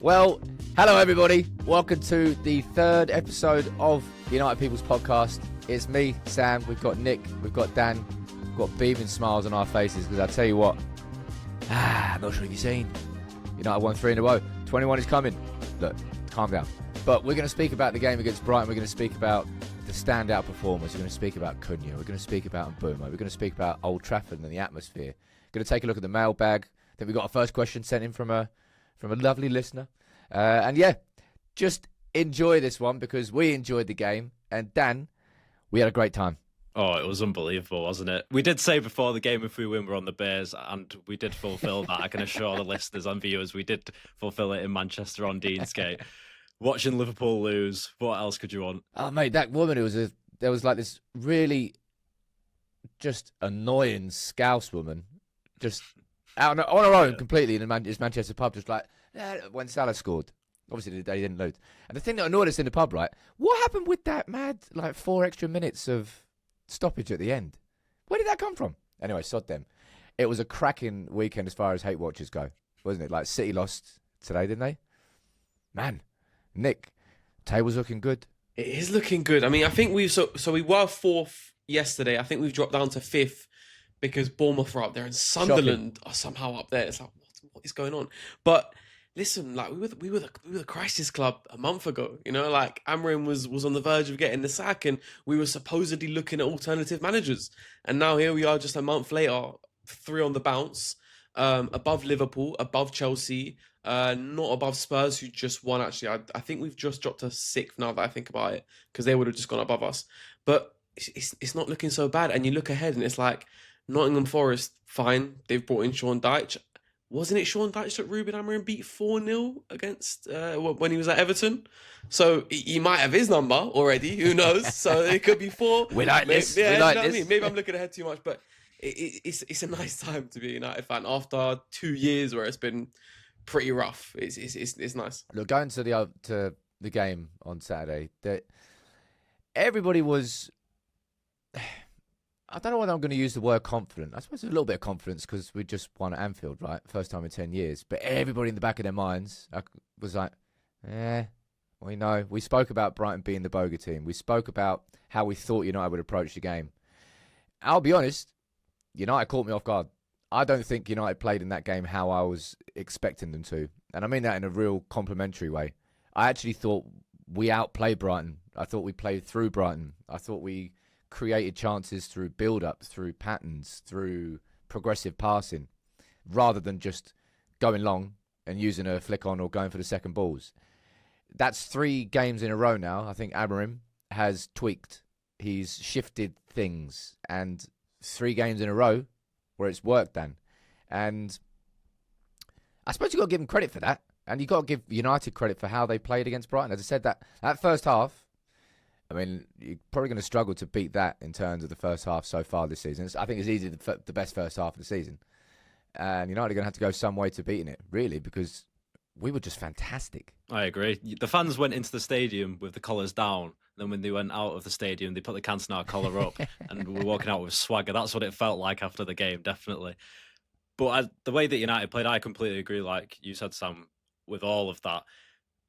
Well, hello everybody. Welcome to the third episode of United People's Podcast. It's me, Sam. We've got Nick. We've got Dan. We've got beaming smiles on our faces because I tell you what, I'm not sure if you've seen. United won 3 in a row. 21 is coming. Look, calm down. But we're going to speak about the game against Brighton. We're going to speak about the standout performers. We're going to speak about Cunha. We're going to speak about Mbeumo. We're going to speak about Old Trafford and the atmosphere. We're going to take a look at the mailbag. Then we got our first question sent in from a lovely listener. And yeah, just enjoy this one because we enjoyed the game. And Dan, we had a great time. Oh, it was unbelievable, wasn't it? We did say before the game if we win, we're on the Bears, and we did fulfil that. I can assure the listeners and viewers we did fulfil it in Manchester on Deansgate. Watching Liverpool lose, what else could you want? Oh, mate, that woman, there was like this really just annoying Scouse woman, just out on her own completely in this Manchester pub, just like, when Salah scored. Obviously, they didn't lose. And the thing that annoyed us in the pub, right, what happened with that mad, 4 extra minutes of stoppage at the end? Where did that come from? Anyway, sod them. It was a cracking weekend as far as hate watchers go, wasn't it? Like, City lost today, didn't they? Man, Nick, table's looking good. It is looking good. I mean, I think we were fourth yesterday. I think we've dropped down to fifth because Bournemouth are up there and Sunderland are somehow up there. It's like, what is going on? But listen, like we were the crisis club a month ago. You know, like Amorim was on the verge of getting the sack, and we were supposedly looking at alternative managers. And now here we are, just a month later, 3 on the bounce, above Liverpool, above Chelsea, not above Spurs, who just won. Actually, I think we've just dropped to 6th now that I think about it, because they would have just gone above us. But it's not looking so bad. And you look ahead, and it's like Nottingham Forest, fine. They've brought in Sean Dyche. Wasn't it Sean Dyche that Ruben Amorim beat 4-0 against when he was at Everton? So he might have his number already. Who knows? So it could be 4. We like this. Yeah, we like this. I mean? Maybe I'm looking ahead too much, but it's a nice time to be a United fan after 2 years where it's been pretty rough. It's nice. Look, going to the game on Saturday, that everybody was. I don't know whether I'm going to use the word confident. I suppose a little bit of confidence because we just won at Anfield, right? First time in 10 years. But everybody in the back of their minds was like, we know. We spoke about Brighton being the bogey team. We spoke about how we thought United would approach the game. I'll be honest, United caught me off guard. I don't think United played in that game how I was expecting them to. And I mean that in a real complimentary way. I actually thought we outplayed Brighton. I thought we played through Brighton. I thought we created chances through build-up, through patterns, through progressive passing, rather than just going long and using a flick on or going for the second balls. That's 3 games in a row now. I think Amorim has tweaked. He's shifted things, and 3 games in a row where it's worked, Dan. And I suppose you've got to give him credit for that, and you've got to give United credit for how they played against Brighton. As I said, that first half, I mean, you're probably going to struggle to beat that in terms of the first half so far this season. I think it's easily the best first half of the season. And United are going to have to go some way to beating it, really, because we were just fantastic. I agree. The fans went into the stadium with the collars down. Then when they went out of the stadium, they put the Cantona collar up and were walking out with swagger. That's what it felt like after the game, definitely. But the way that United played, I completely agree, like you said, Sam, with all of that.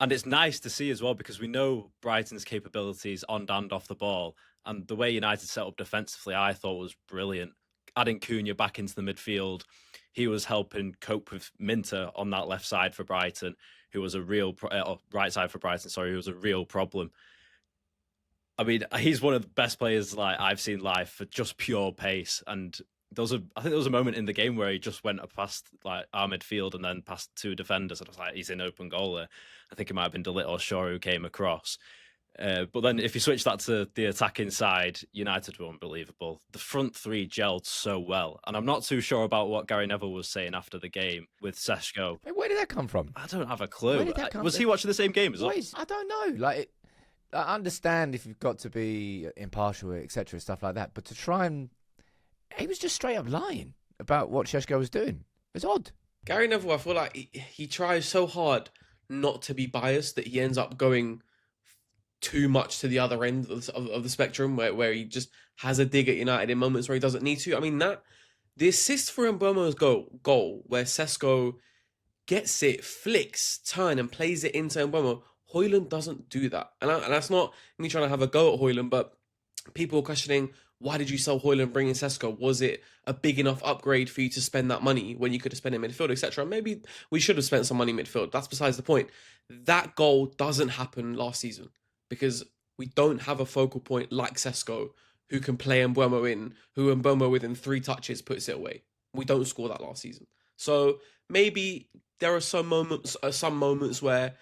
And it's nice to see as well because we know Brighton's capabilities on and off the ball. And the way United set up defensively, I thought was brilliant. Adding Cunha back into the midfield, he was helping cope with Minter on that left side for Brighton, who was a real right side for Brighton. Sorry, who was a real problem. I mean, he's one of the best players I've seen live for just pure pace. And I think there was a moment in the game where he just went past our midfield and then past 2 defenders. And I was like, he's in open goal there. I think it might have been De Ligt or Shaw who came across. But then if you switch that to the attacking side, United were unbelievable. The front 3 gelled so well. And I'm not too sure about what Gary Neville was saying after the game with Seshko. Where did that come from? I don't have a clue. Where did that come was he watching the same game as well? I don't know. I understand if you've got to be impartial, etc., stuff like that. But to try and... He was just straight up lying about what Seshko was doing. It's odd. Gary Neville, I feel like he tries so hard not to be biased that he ends up going too much to the other end of the spectrum where he just has a dig at United in moments where he doesn't need to. I mean, the assist for Mbeumo's goal where Seshko gets it, flicks, turn, and plays it into Mbeumo. Højlund doesn't do that. And that's not me trying to have a go at Højlund, but people are questioning, why did you sell Højlund and bring in Sesko? Was it a big enough upgrade for you to spend that money when you could have spent it in midfield, etc.? Maybe we should have spent some money in midfield. That's besides the point. That goal doesn't happen last season because we don't have a focal point like Sesko who can play Mbeumo in, who Mbeumo within 3 touches puts it away. We don't score that last season. So maybe there are some moments where,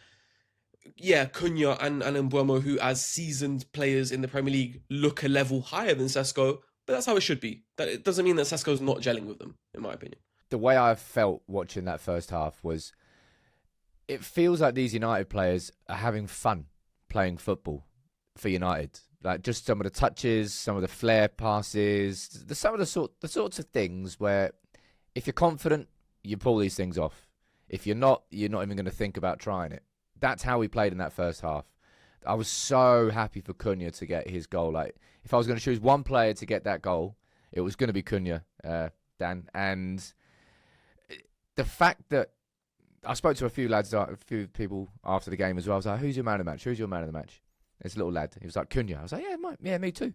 yeah, Cunha and Mbeumo, who as seasoned players in the Premier League look a level higher than Sesko, but that's how it should be. That it doesn't mean that Sesko's not gelling with them, in my opinion. The way I felt watching that first half was, it feels like these United players are having fun playing football for United. Like just some of the touches, some of the flair passes, some of the sorts of things where if you're confident, you pull these things off. If you're not even going to think about trying it. That's how we played in that first half. I was so happy for Cunha to get his goal. Like, if I was going to choose one player to get that goal, it was going to be Cunha, Dan. And the fact that I spoke to a few people after the game as well. I was like, "Who's your man of the match? Who's your man of the match?" This little lad. He was like, "Cunha." I was like, "Yeah, me too."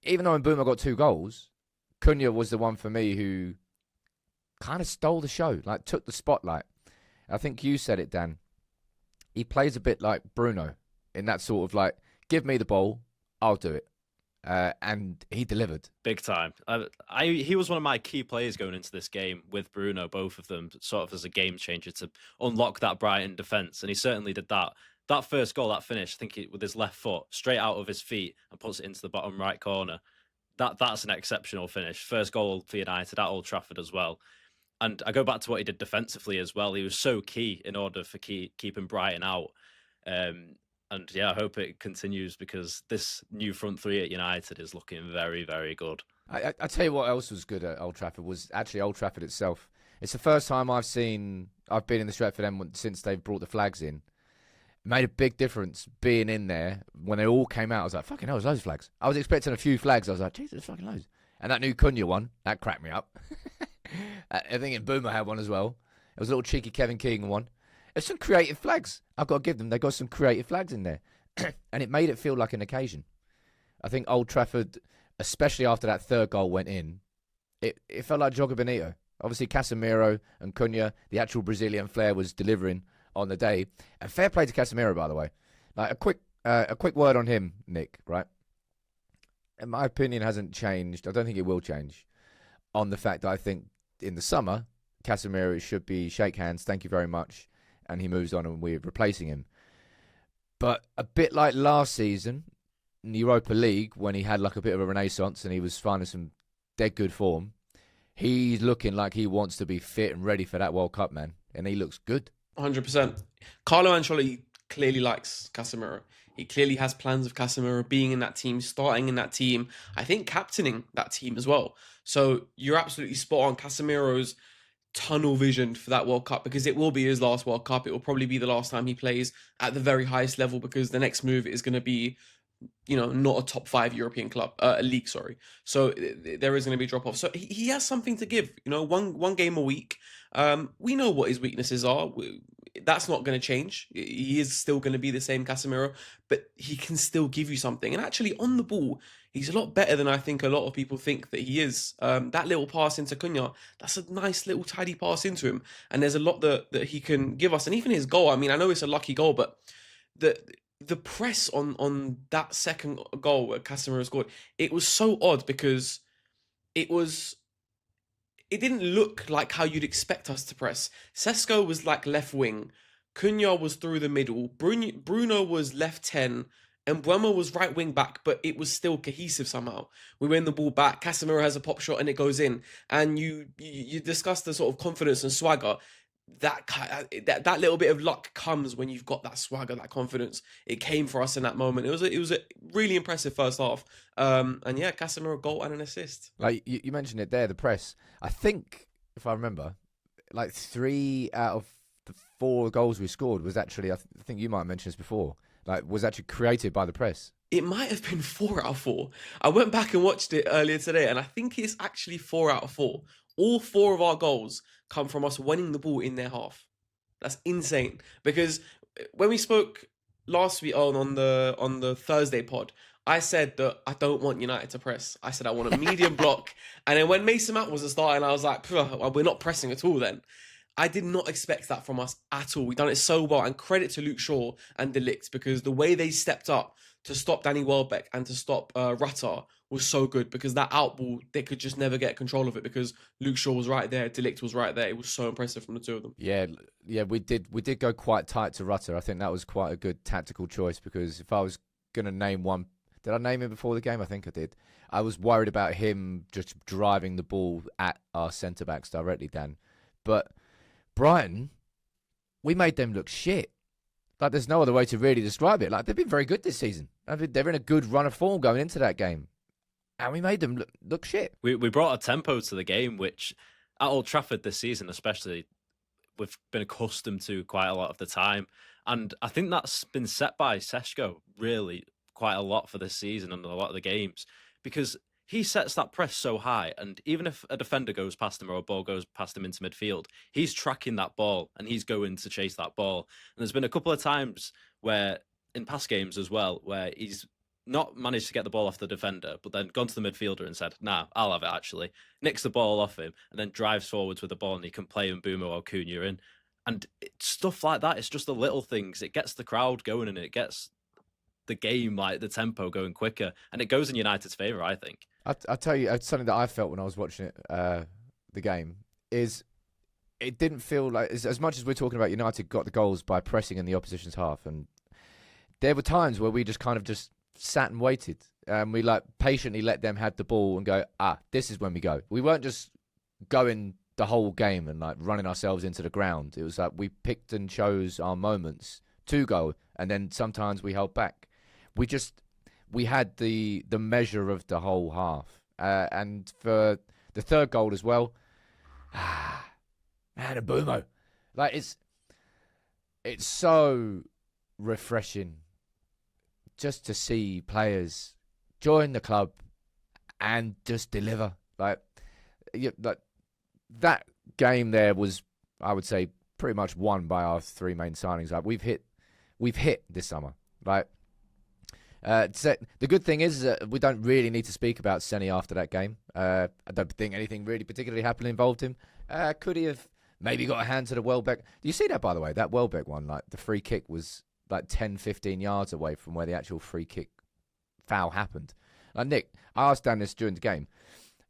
Even though Mbeumo got 2 goals, Cunha was the one for me who kind of stole the show, like took the spotlight. I think you said it, Dan. He plays a bit like Bruno in that sort of like, give me the ball, I'll do it. And he delivered. Big time. He was one of my key players going into this game with Bruno, both of them, sort of as a game changer to unlock that Brighton defence. And he certainly did that. That first goal, that finish, I think with his left foot, straight out of his feet and puts it into the bottom right corner. That's an exceptional finish. First goal for United at Old Trafford as well. And I go back to what he did defensively as well. He was so key in order for keeping Brighton out. And yeah, I hope it continues because this new front 3 at United is looking very, very good. I tell you what else was good at Old Trafford was actually Old Trafford itself. It's the first time I've been in the Stretford End since they've brought the flags in. It made a big difference being in there. When they all came out, I was like, fucking hell, there's loads of flags. I was expecting a few flags. I was like, Jesus, there's fucking loads. And that new Cunha one, that cracked me up. I think Mbeumo had one as well. It was a little cheeky Kevin Keegan one. There's some creative flags. I've got to give them. They got some creative flags in there. And it made it feel like an occasion. I think Old Trafford, especially after that 3rd goal went in, it felt like Joga Bonito. Obviously, Casemiro and Cunha, the actual Brazilian flair was delivering on the day. And fair play to Casemiro, by the way. Like a quick word on him, Nick, right? And my opinion hasn't changed. I don't think it will change on the fact that I think in the summer, Casemiro should be shake hands, thank you very much, and he moves on and we're replacing him. But a bit like last season, in the Europa League, when he had like a bit of a renaissance and he was finding some dead good form, he's looking like he wants to be fit and ready for that World Cup, man. And he looks good. 100%. Carlo Ancelotti clearly likes Casemiro. He clearly has plans of Casemiro being in that team, starting in that team, I think captaining that team as well. So you're absolutely spot on. Casemiro's tunnel vision for that World Cup, because it will be his last World Cup. It will probably be the last time he plays at the very highest level, because the next move is going to be, not a top 5 European club, league, sorry. So there is going to be a drop off. So he has something to give, one game a week. We know what his weaknesses are. That's not going to change. He is still going to be the same Casemiro, but he can still give you something. And actually on the ball, he's a lot better than I think a lot of people think that he is. That little pass into Cunha, that's a nice little tidy pass into him. And there's a lot that he can give us. And even his goal, I mean, I know it's a lucky goal, but the press on that second goal where Casemiro scored, it was so odd because it didn't look like how you'd expect us to press. Sesko was like left wing. Cunha was through the middle. Bruno was left 10. And Mbeumo was right wing back, but it was still cohesive somehow. We win the ball back. Casemiro has a pop shot and it goes in. And you discuss the sort of confidence and swagger. That little bit of luck comes when you've got that swagger, that confidence. It came for us in that moment. It was a really impressive first half. And yeah, Casemiro goal and an assist. Like you mentioned it there, the press. I think, if I remember, like 3 out of the 4 goals we scored was actually, I think you might have mentioned this before, was actually created by the press. It might have been 4 out of 4. I went back and watched it earlier today, and I think it's actually 4 out of 4. All 4 of our goals come from us winning the ball in their half. That's insane. Because when we spoke last week on the Thursday pod, I said that I don't want United to press. I said I want a medium block. And then when Mason Mount was starting, I was like, we're not pressing at all then. I did not expect that from us at all. We've done it so well. And credit to Luke Shaw and De Ligt, because the way they stepped up to stop Danny Welbeck and to stop Rutter was so good, because that out ball, they could just never get control of it because Luke Shaw was right there, De Ligt was right there. It was so impressive from the two of them. Yeah, we did go quite tight to Rutter. I think that was quite a good tactical choice, because if I was going to name one, did I name him before the game? I think I did. I was worried about him just driving the ball at our centre-backs directly, Dan. But Brighton, we made them look shit. Like, there's no other way to really describe it. Like, they've been very good this season. I mean, they're in a good run of form going into that game. And we made them look shit. We brought a tempo to the game, which at Old Trafford this season especially, we've been accustomed to quite a lot of the time. And I think that's been set by Seshko really quite a lot for this season and a lot of the games, because he sets that press so high, and even if a defender goes past him or a ball goes past him into midfield, he's tracking that ball and he's going to chase that ball. And there's been a couple of times where, in past games as well, where he's not managed to get the ball off the defender, but then gone to the midfielder and said, nah, I'll have it actually. Nicks the ball off him and then drives forwards with the ball, and he can play Mbeumo or Cunha in. And stuff like that, it's just the little things. It gets the crowd going and it gets the game, like the tempo, going quicker. And it goes in United's favour, I think. I'll tell you something that I felt when I was watching it, the game, is it didn't feel like, as much as we're talking about United got the goals by pressing in the opposition's half, and there were times where we just kind of just sat and waited, and we like patiently let them have the ball and go, this is when we go. We weren't just going the whole game and like running ourselves into the ground. It was like we picked and chose our moments to go, and then sometimes we held back. We had the measure of the whole half. And for the third goal as well, man, Mbeumo. Like, it's so refreshing just to see players join the club and just deliver. Like that game there was, I would say, pretty much won by our three main signings. Like, we've hit this summer. Like, the good thing is that we don't really need to speak about Senny after that game. I don't think anything really particularly happened involved him. Could he have maybe got a hand to the Welbeck? Do you see that, by the way? That Welbeck one, like the free kick was like 10, 15 yards away from where the actual free kick foul happened. Nick, I asked Dan this during the game.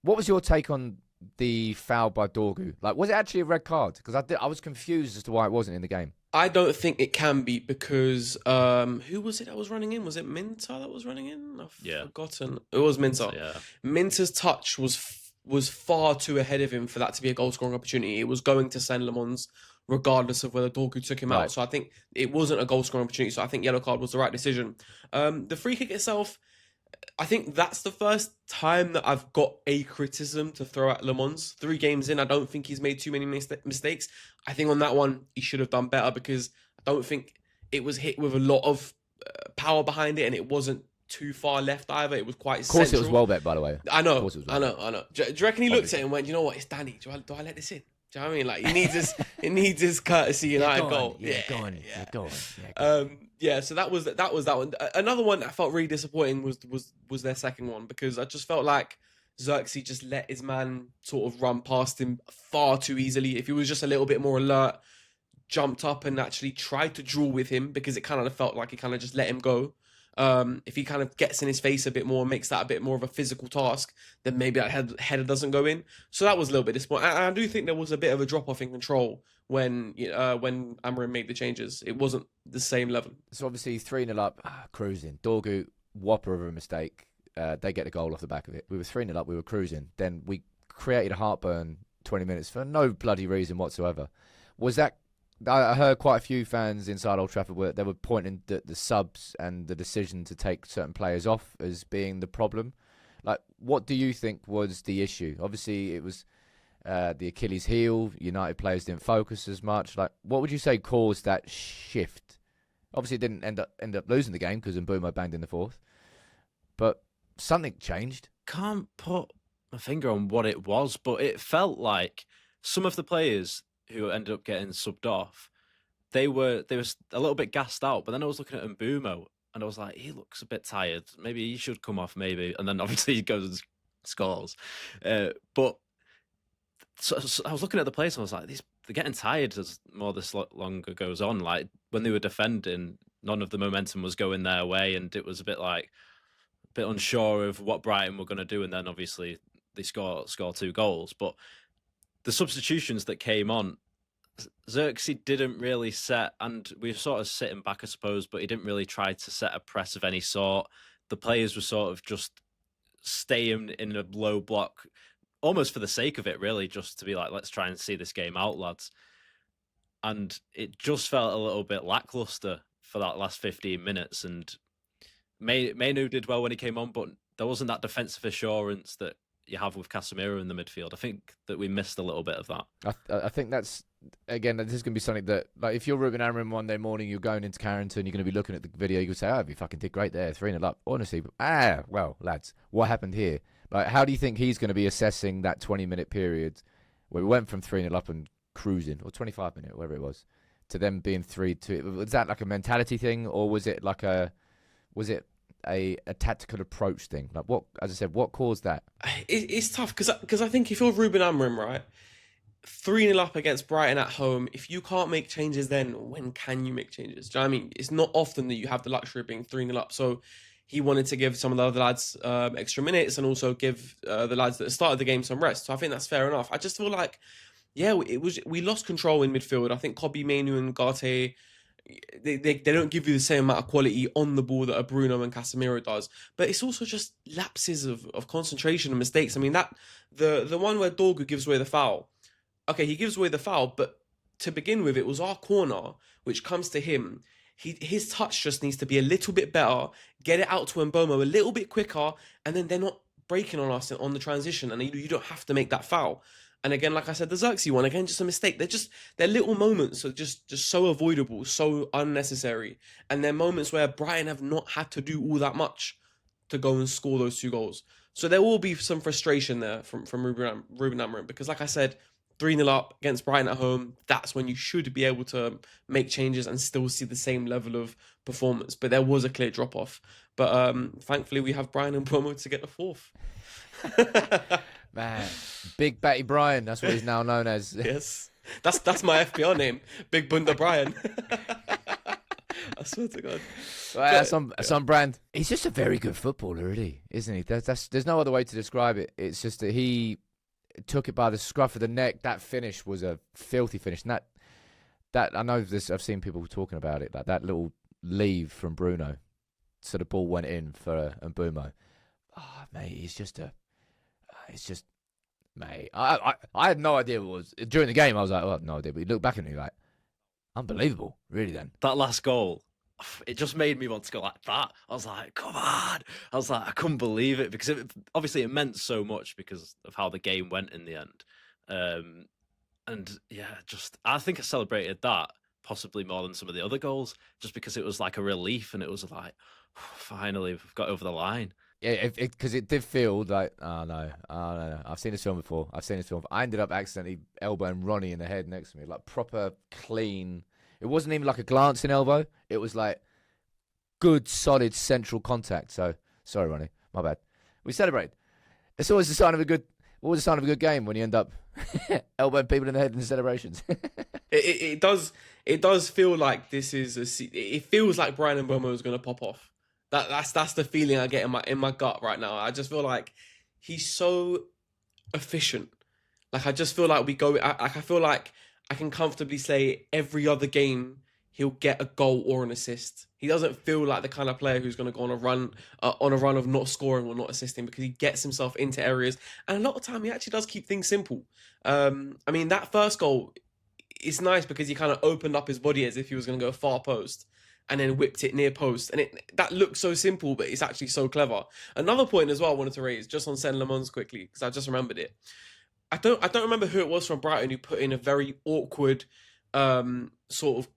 What was your take on the foul by Dorgu? Like, was it actually a red card? Because I was confused as to why it wasn't in the game. I don't think it can be, because who was it that was running in? Was it Minter that was running in? I've forgotten. It was Minter. Yeah. Minter's touch was far too ahead of him for that to be a goal scoring opportunity. It was going to send Le Mans regardless of whether Dorgu took him out. So I think it wasn't a goal scoring opportunity. So I think yellow card was the right decision. The free kick itself, I think that's the first time that I've got a criticism to throw at Le Mans. 3 games in, I don't think he's made too many mistakes. I think on that one, he should have done better, because I don't think it was hit with a lot of power behind it, and it wasn't too far left either. It was quite central. Of course, it was Welbeck, by the way. I know. I know. Do you reckon he looked at it and went, you know what, it's Danny. Do I let this in? Do you know what I mean? Like, he needs his courtesy United goal. Go on. Yeah, so that was that one. Another one that felt really disappointing was their second one, because I just felt like Xerxes just let his man sort of run past him far too easily. If he was just a little bit more alert, jumped up and actually tried to draw with him, because it kind of felt like he kind of just let him go. If he kind of gets in his face a bit more and makes that a bit more of a physical task, then maybe that header doesn't go in. So that was a little bit disappointing. And I do think there was a bit of a drop-off in control when Amorim made the changes. It wasn't the same level. So obviously 3-0 up, cruising. Dorgu, whopper of a mistake. They get the goal off the back of it. We were 3-0 up, we were cruising. Then we created a heartburn 20 minutes for no bloody reason whatsoever. Was that... I heard quite a few fans inside Old Trafford where they were pointing at the subs and the decision to take certain players off as being the problem. Like, what do you think was the issue? Obviously, it was the Achilles heel. United players didn't focus as much. Like, what would you say caused that shift? Obviously, it didn't end up losing the game because Mbeumo banged in the fourth. But something changed. Can't put my finger on what it was, but it felt like some of the players who ended up getting subbed off they were a little bit gassed out. But then I was looking at Mbeumo, and I was like, he looks a bit tired. Maybe he should come off. Maybe, and then obviously he goes and scores. But so I was looking at the players, and I was like, they're getting tired as more this longer goes on. Like when they were defending, none of the momentum was going their way, and it was a bit unsure of what Brighton were going to do. And then obviously they score 2 goals. But the substitutions that came on, Xerxes didn't really set, and we were sort of sitting back, I suppose, but he didn't really try to set a press of any sort. The players were sort of just staying in a low block, almost for the sake of it, really, just to be like, let's try and see this game out, lads. And it just felt a little bit lackluster for that last 15 minutes. And Mainu did well when he came on, but there wasn't that defensive assurance that you have with Casemiro in the midfield. I think that we missed a little bit of that. I think that's, again, this is going to be something that, like, if you're Ruben Amorim Monday morning, you're going into Carrington, you're going to be looking at the video, you could say, oh, you fucking did great there, 3-0 up. Honestly, well, lads, what happened here? Like, how do you think he's going to be assessing that 20-minute period where we went from 3-0 up and cruising, or 25-minute, whatever it was, to them being 3-2? Was that like a mentality thing, or was it like a tactical approach thing? Like, what, as I said, what caused that? It's tough because I think if you're Ruben Amorim, right, 3-0 up against Brighton at home, if you can't make changes, then when can you make changes? Do you know what I mean? It's not often that you have the luxury of being 3-0 up. So he wanted to give some of the other lads extra minutes and also give the lads that started the game some rest. So I think that's fair enough. I just feel like, we lost control in midfield. I think Kobbie, Mainu and Garte, they don't give you the same amount of quality on the ball that a Bruno and Casemiro does. But it's also just lapses of concentration and mistakes. I mean, that the one where Dorgu gives away the foul. Okay, he gives away the foul, but to begin with, it was our corner, which comes to him. His touch just needs to be a little bit better, get it out to Mbeumo a little bit quicker, and then they're not breaking on us on the transition, and you don't have to make that foul. And again, like I said, the Xerxes one, again, just a mistake. They're little moments are just so avoidable, so unnecessary. And they're moments where Brighton have not had to do all that much to go and score those 2 goals. So there will be some frustration there from Ruben Amorim, because like I said, 3-0 up against Brighton at home, that's when you should be able to make changes and still see the same level of performance. But there was a clear drop-off. But thankfully, we have Bryan Mbeumo to get the 4th. Man, Big Batty Bryan, that's what he's now known as. Yes, that's my FPR name, Big Bunda Bryan. I swear to God. Well, some brand. He's just a very good footballer, really, isn't he? There's no other way to describe it. It's just that he took it by the scruff of the neck. That finish was a filthy finish. And that I know this. I've seen people talking about it. Like that little leave from Bruno, so the ball went in for Mbeumo. Oh, mate, it's just, mate. I had no idea what it was during the game. I was like, oh, no idea. But you look back at me like, unbelievable, really. Then that last goal, it just made me want to go like that. I was like, come on. I was like, I couldn't believe it, because obviously it meant so much because of how the game went in the end. And yeah, I think I celebrated that possibly more than some of the other goals, just because it was like a relief, and it was like, finally we've got over the line. Yeah, because it did feel like, oh no, I've seen this film before. I ended up accidentally elbowing Ronnie in the head next to me, like proper clean. It wasn't even like a glancing elbow. It was like good, solid central contact. So sorry, Ronnie, my bad. We celebrated. It's always a sign of a good game when you end up elbowing people in the head in the celebrations. It does feel like this is it feels like Bryan Mbeumo is going to pop off. That's the feeling I get in my gut right now. I just feel like he's so efficient. Like, I just feel like I feel like I can comfortably say every other game he'll get a goal or an assist. He doesn't feel like the kind of player who's going to go on a run of not scoring or not assisting, because he gets himself into areas, and a lot of time he actually does keep things simple. I mean, that first goal is nice because he kind of opened up his body as if he was going to go far post, and then whipped it near post. And that looks so simple, but it's actually so clever. Another point as well I wanted to raise, just on Sen Lemons quickly, because I just remembered it. I don't remember who it was from Brighton who put in a very awkward sort of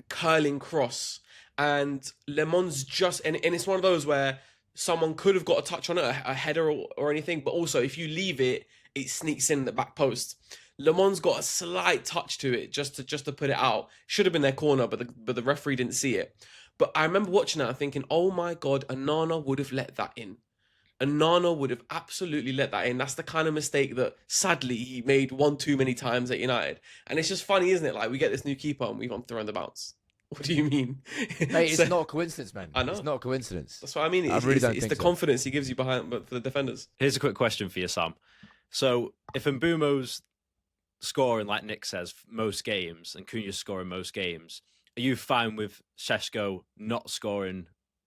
curling cross. And Lemons and it's one of those where someone could have got a touch on it, a header or anything, but also if you leave it, it sneaks in the back post. Le Mans got a slight touch to it just to put it out. Should have been their corner, but the referee didn't see it. But I remember watching that and thinking, oh my God, Onana would have let that in. Onana would have absolutely let that in. That's the kind of mistake that sadly he made one too many times at United. And it's just funny, isn't it? Like, we get this new keeper and we've thrown the bounce. What do you mean? Mate, it's not a coincidence, man. I know. It's not a coincidence. That's what I mean. I really don't it's think the so. confidence he gives you behind, but for the defenders. Here's a quick question for you, Sam. So if Mbeumo's scoring, like Nick says, most games, and Cunha's scoring most games, are you fine with Šeško not scoring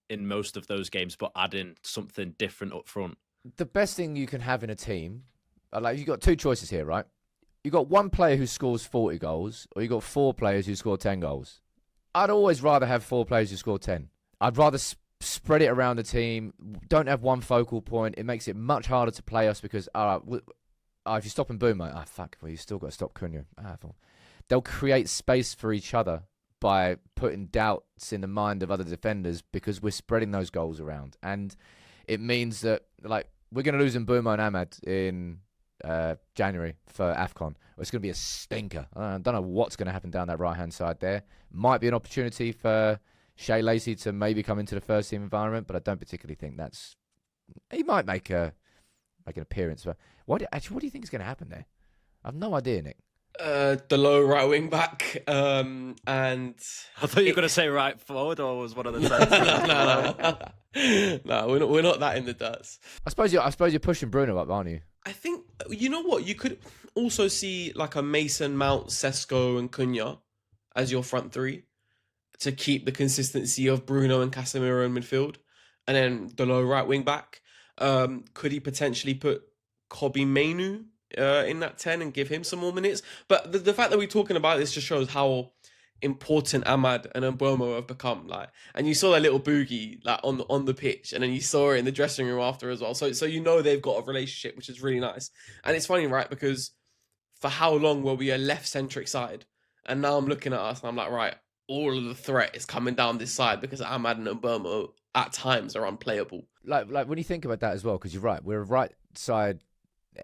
in most of those games, but adding something different up front? The best thing you can have in a team, like, you've got two choices here, right? You've got one player who scores 40 goals, or you've got 4 players who score 10 goals. I'd always rather have 4 players who score 10. I'd rather spread it around the team. Don't have one focal point. It makes it much harder to play us because, if you stop Mbeumo, fuck, well, you still got to stop Cunha. They'll create space for each other by putting doubts in the mind of other defenders because we're spreading those goals around. And it means that, like, we're going to lose Mbeumo and Ahmad in January for AFCON. It's going to be a stinker. I don't know what's going to happen down that right-hand side there. Might be an opportunity for Shea Lacey to maybe come into the first-team environment, but I don't particularly think that's... He might make an appearance. But what do you think is going to happen there? I have no idea, Nick. The low right wing back, and I thought you were going to say right forward, or was one of the no, we're not that in the dirt. I suppose you're pushing Bruno up, aren't you? I think, you know what, you could also see like a Mason, Mount, Sesko, and Cunha as your front three to keep the consistency of Bruno and Casemiro in midfield, and then the low right wing back. Could he potentially put Kobbie Mainoo in that 10 and give him some more minutes? But the fact that we're talking about this just shows how important Ahmad and Mbeumo have become. Like, and you saw that little boogie like on the pitch, and then you saw it in the dressing room after as well. So you know they've got a relationship, which is really nice. And it's funny, right? Because for how long were we a left-centric side? And now I'm looking at us and I'm like, right, all of the threat is coming down this side because Ahmad and Mbeumo at times are unplayable. Like when you think about that as well, because you're right, we're a right side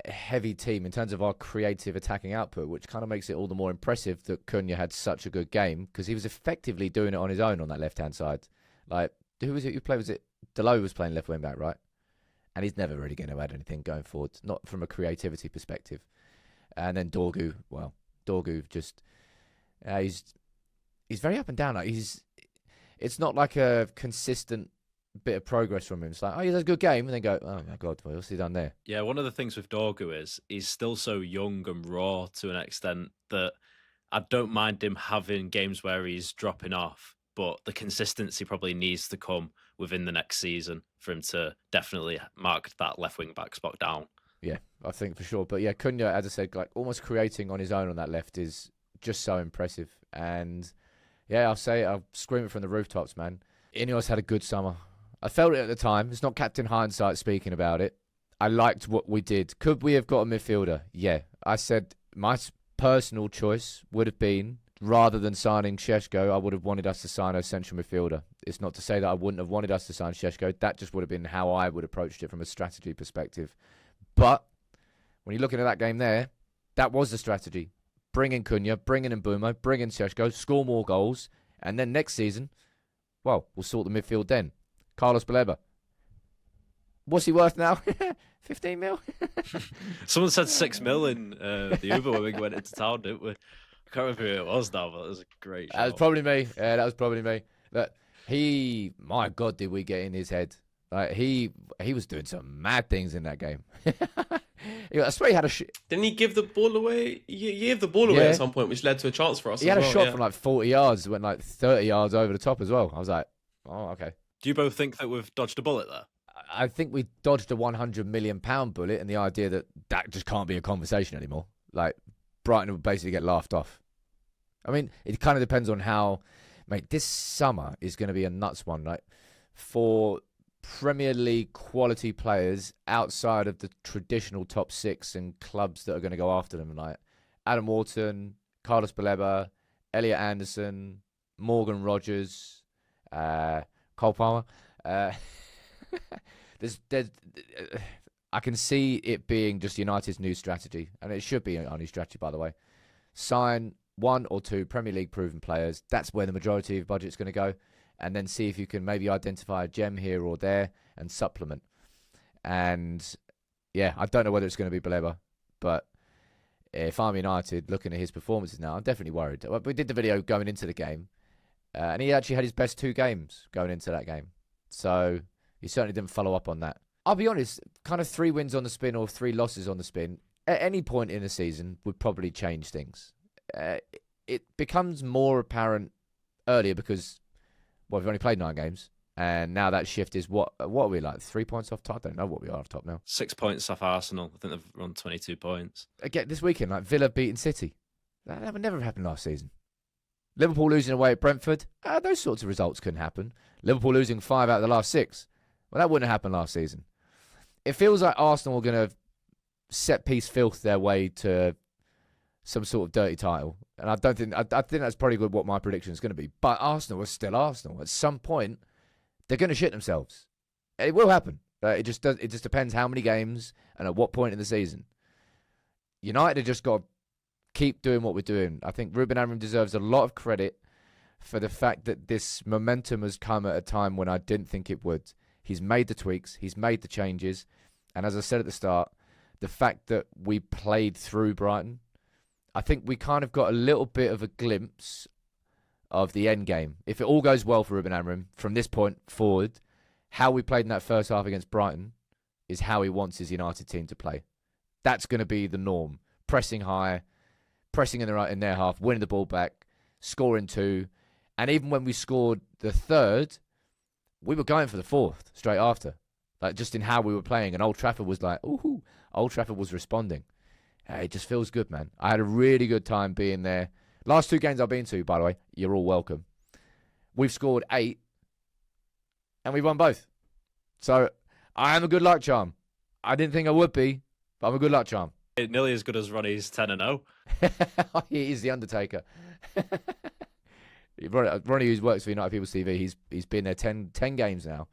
heavy team in terms of our creative attacking output, which kind of makes it all the more impressive that Cunha had such a good game because he was effectively doing it on his own on that left-hand side. Like, who was it who played? Was it Delo was playing left wing back, right? And he's never really going to add anything going forward, not from a creativity perspective. And then Dorgu just he's very up and down. Like it's not like a consistent bit of progress from him. It's like, oh, he has a good game, and then go, oh my God, what's he done there? Yeah, one of the things with Dorgu is he's still so young and raw to an extent that I don't mind him having games where he's dropping off, but the consistency probably needs to come within the next season for him to definitely mark that left wing back spot down. Yeah, I think for sure. But yeah, Cunha, as I said, like almost creating on his own on that left is just so impressive. And yeah, I'll scream it from the rooftops, man. Ineos had a good summer. I felt it at the time. It's not Captain Hindsight speaking about it. I liked what we did. Could we have got a midfielder? Yeah. I said my personal choice would have been, rather than signing Šeško, I would have wanted us to sign a central midfielder. It's not to say that I wouldn't have wanted us to sign Šeško. That just would have been how I would have approached it from a strategy perspective. But when you're looking at that game there, that was the strategy. Bring in Cunha, bring in Mbeumo, bring in Šeško, score more goals, and then next season, well, we'll sort the midfield then. Carlos Baleba. What's he worth now? 15 mil? Someone said 6 mil in the Uber when we went into town, didn't we? I can't remember who it was now, but it was a great show. That was probably me. Yeah, that was probably me. But my God, did we get in his head. Like, he was doing some mad things in that game. I swear he had a... Didn't he give the ball away? He gave the ball away at some point, which led to a chance for us. He had a shot from like 40 yards, went like 30 yards over the top as well. I was like, oh, okay. Do you both think that we've dodged a bullet there? I think we dodged a £100 million bullet, and the idea that just can't be a conversation anymore. Like, Brighton would basically get laughed off. I mean, it kind of depends on how... Mate, this summer is going to be a nuts one. Like, for Premier League quality players outside of the traditional top 6 and clubs that are going to go after them, like Adam Wharton, Carlos Baleba, Elliot Anderson, Morgan Rogers, Cole Palmer. I can see it being just United's new strategy, and it should be our new strategy, by the way. Sign 1 or 2 Premier League proven players. That's where the majority of budget's going to go. And then see if you can maybe identify a gem here or there and supplement. And yeah, I don't know whether it's going to be Baleba, but if I'm United looking at his performances now, I'm definitely worried. We did the video going into the game, and he actually had his best 2 games going into that game. So he certainly didn't follow up on that. I'll be honest, kind of 3 wins on the spin or 3 losses on the spin at any point in the season would probably change things. It becomes more apparent earlier because, well, we've only played 9 games. And now that shift is what are we like? 3 points off top? I don't know what we are off top now. 6 points off Arsenal. I think they've run 22 points. Again, this weekend, like Villa beating City. That would never have happened last season. Liverpool losing away at Brentford. Those sorts of results couldn't happen. Liverpool losing 5 out of the last 6. Well, that wouldn't have happened last season. It feels like Arsenal are going to set piece filth their way to some sort of dirty title. And I think that's probably what my prediction is going to be. But Arsenal are still Arsenal. At some point, they're going to shit themselves. It will happen. It just depends how many games and at what point in the season. United have just got to keep doing what we're doing. I think Ruben Amorim deserves a lot of credit for the fact that this momentum has come at a time when I didn't think it would. He's made the tweaks. He's made the changes. And as I said at the start, the fact that we played through Brighton, I think we kind of got a little bit of a glimpse of the end game. If it all goes well for Ruben Amorim from this point forward, how we played in that first half against Brighton is how he wants his United team to play. That's going to be the norm. Pressing high, pressing in their half, winning the ball back, scoring 2. And even when we scored the 3rd, we were going for the 4th straight after. Like just in how we were playing. And Old Trafford was like, ooh, Old Trafford was responding. It just feels good, man. I had a really good time being there. Last 2 games I've been to, by the way, you're all welcome. We've scored 8, and we won both. So I am a good luck charm. I didn't think I would be, but I'm a good luck charm. Nearly as good as Ronnie's 10-0. He is the Undertaker. Ronnie, who works for United People's TV, he's been there 10 games now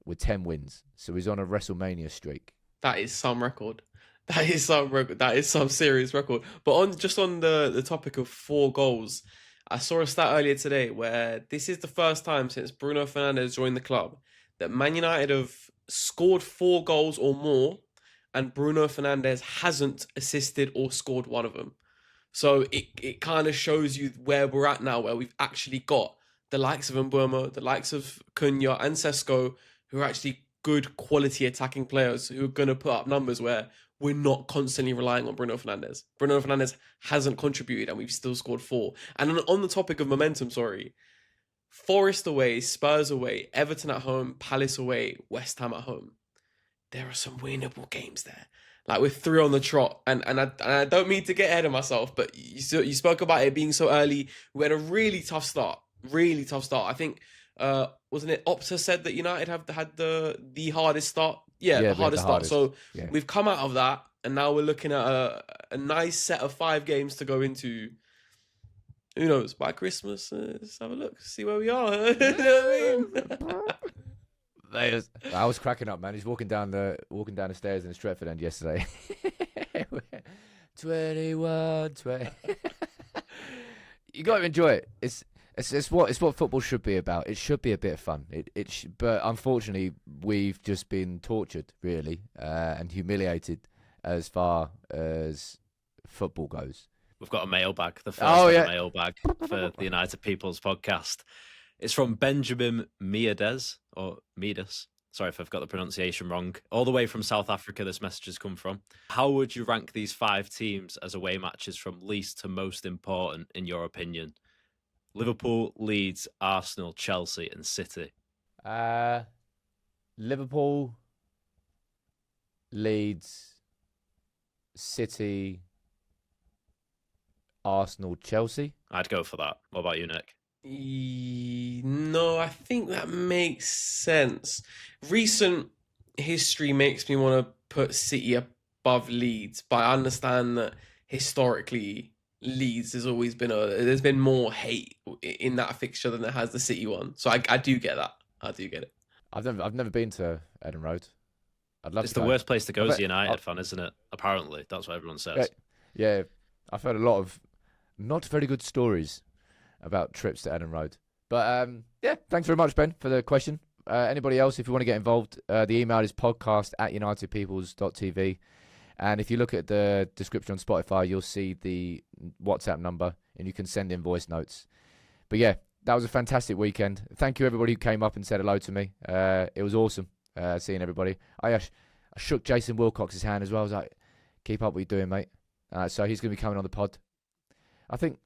with 10 wins. So he's on a WrestleMania streak. That is some record. That is some record. That is some serious record. But on the topic of 4 goals, I saw a stat earlier today where this is the first time since Bruno Fernandes joined the club that Man United have scored 4 goals or more, and Bruno Fernandes hasn't assisted or scored one of them. So it kind of shows you where we're at now, where we've actually got the likes of Mbeumo, the likes of Cunha and Sesko, who are actually good quality attacking players who are going to put up numbers where we're not constantly relying on Bruno Fernandes. Bruno Fernandes hasn't contributed and we've still scored 4. And on the topic of momentum, Forest away, Spurs away, Everton at home, Palace away, West Ham at home. There are some winnable games there. Like with 3 on the trot. And I don't mean to get ahead of myself, but you spoke about it being so early. We had a really tough start. Really tough start. I think, wasn't it Opta said that United have had the hardest start? Yeah, the hardest start. So we've come out of that, and now we're looking at a nice set of 5 games to go into. Who knows? By Christmas, let's have a look, see where we are. You know what I mean? I was cracking up, man. He's walking down the stairs in the Stretford end yesterday. 21, 20. You got to enjoy it. It's what football should be about. It should be a bit of fun. But unfortunately, we've just been tortured, really, and humiliated as far as football goes. We've got a mailbag, the first mailbag for the United People's podcast. It's from Benjamin Miades, or Midas. Sorry if I've got the pronunciation wrong. All the way from South Africa, this message has come from. How would you rank these 5 teams as away matches from least to most important, in your opinion? Liverpool, Leeds, Arsenal, Chelsea, and City. Liverpool, Leeds, City, Arsenal, Chelsea. I'd go for that. What about you, Nick? No, I think that makes sense. Recent history makes me want to put City above Leeds, but I understand that historically Leeds has always been there's been more hate in that fixture than there has the City one. So I do get that. I do get it. I've never been to Eden Road. I'd love It's to the go. worst place to go I as bet- a United fan, isn't it? Apparently, that's what everyone says. Yeah, I've heard a lot of not very good stories about trips to Ellen Road. But yeah, thanks very much, Ben, for the question. Anybody else, if you want to get involved, the email is podcast@unitedpeoples.tv. And if you look at the description on Spotify, you'll see the WhatsApp number and you can send in voice notes. But yeah, that was a fantastic weekend. Thank you, everybody who came up and said hello to me. It was awesome seeing everybody. I shook Jason Wilcox's hand as well. I was like, keep up what you're doing, mate. So he's going to be coming on the pod. I don't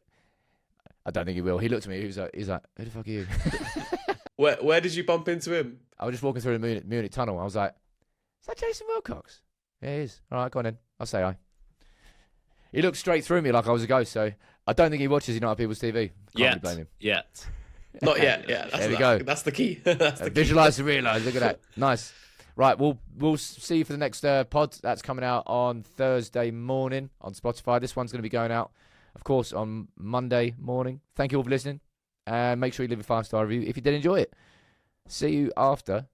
think he will. He looked at me. He's like, who the fuck are you? Where did you bump into him? I was just walking through the Munich tunnel. I was like, is that Jason Wilcox? Yeah, he is. All right, go on then. I'll say hi. He looked straight through me like I was a ghost, so I don't think he watches United People's TV. Can't really blame him. Yet. Not yet. Yeah, There we go. That's the key. That's the key. Visualize and realize. Look at that. Nice. Right, we'll see you for the next pod. That's coming out on Thursday morning on Spotify. This one's going to be going out, of course, on Monday morning. Thank you all for listening. And make sure you leave a 5-star review if you did enjoy it. See you after.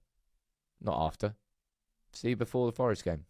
Not after. See you before the Forest game.